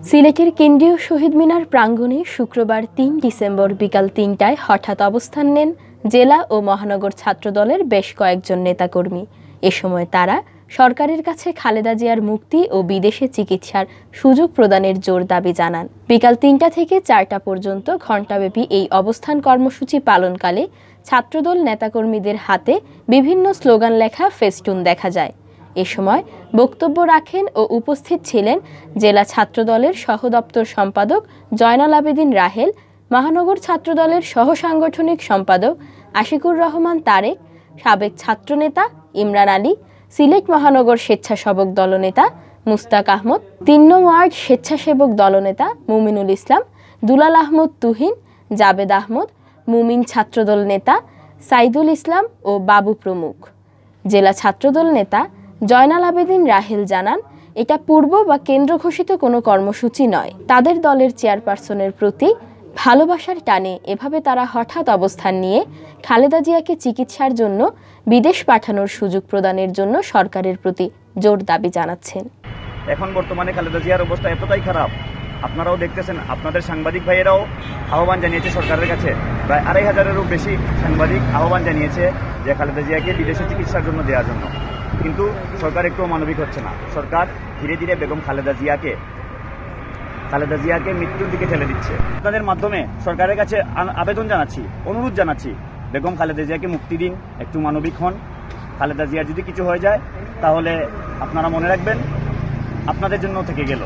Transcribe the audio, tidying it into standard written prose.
সিলেটের কেন্দ্রীয় শহীদ মিনার প্রাঙ্গণে শুক্রবার ৩ ডিসেম্বর বিকাল ৩টায় হঠাৎ অবস্থান নেন জেলা ও মহানগর ছাত্রদলের বেশ কয়েকজন নেতাকর্মী। এ সময় তারা সরকারের কাছে খালেদা জিয়ার মুক্তি ও বিদেশে চিকিৎসার সুযোগ প্রদানের জোর দাবি জানান। বিকাল ৩টা থেকে ৪টা পর্যন্ত ঘণ্টাব্যাপী এই অবস্থান কর্মসূচি পালনকালে ছাত্রদল নেতাকর্মীদের হাতে বিভিন্ন স্লোগান লেখা ফেস্টুন দেখা যায়। এ সময় বক্তব্য রাখেন ও উপস্থিত ছিলেন জেলা ছাত্রদলের সহদপ্তর সম্পাদক জয়নাল আবেদীন রাহেল, মহানগর ছাত্রদলের সহসাংগঠনিক সম্পাদক আশিকুর রহমান তারেক, সাবেক ছাত্রনেতা ইমরান আলী, সিলেট মহানগর স্বেচ্ছাসেবক দলনেতা মুস্তাক আহমদ, ৩ নং ওয়ার্ড স্বেচ্ছাসেবক দলনেতা মুমিনুল ইসলাম, দুলাল আহমদ তুহিন, জাবেদ আহমদ, মুমিন ছাত্রদল নেতা সাইদুল ইসলাম ও বাবু প্রমুখ। জেলা ছাত্রদল নেতা জয়নাল আবেদীন রাহেল জানান, এটা পূর্ব বা কেন্দ্র ঘোষিত কোনো কর্মসূচি নয়। তাদের দলের চেয়ারপারসনের প্রতি ভালোবাসার টানে এভাবে তারা হঠাৎ অবস্থান নিয়ে খালেদা জিয়াকে চিকিৎসার জন্য বিদেশ পাঠানোর সুযোগ প্রদানের জন্য সরকারের প্রতি জোর দাবি জানাচ্ছেন। এখন বর্তমানে খালেদা জিয়ার অবস্থা এতটাই খারাপ, আপনারাও দেখতেছেন, আপনাদের সাংবাদিক ভাইয়েরাও আহ্বান জানিয়েছে সরকারের কাছে। প্রায় ২৫০০-এরও বেশি সাংবাদিক আহ্বান জানিয়েছে যে খালেদা জিয়াকে বিদেশে চিকিৎসার জন্য দেওয়ার জন্য, কিন্তু সরকার একটু মানবিক হচ্ছে না। সরকার ধীরে ধীরে বেগম খালেদা জিয়াকে মৃত্যুর দিকে ঠেলে দিচ্ছে। আপনাদের মাধ্যমে সরকারের কাছে আবেদন জানাচ্ছি, অনুরোধ জানাচ্ছি, বেগম খালেদা জিয়াকে মুক্তি দিন, একটু মানবিক হন। খালেদা জিয়ার যদি কিছু হয়ে যায় তাহলে আপনারা মনে রাখবেন আপনাদের জন্য থেকে গেল।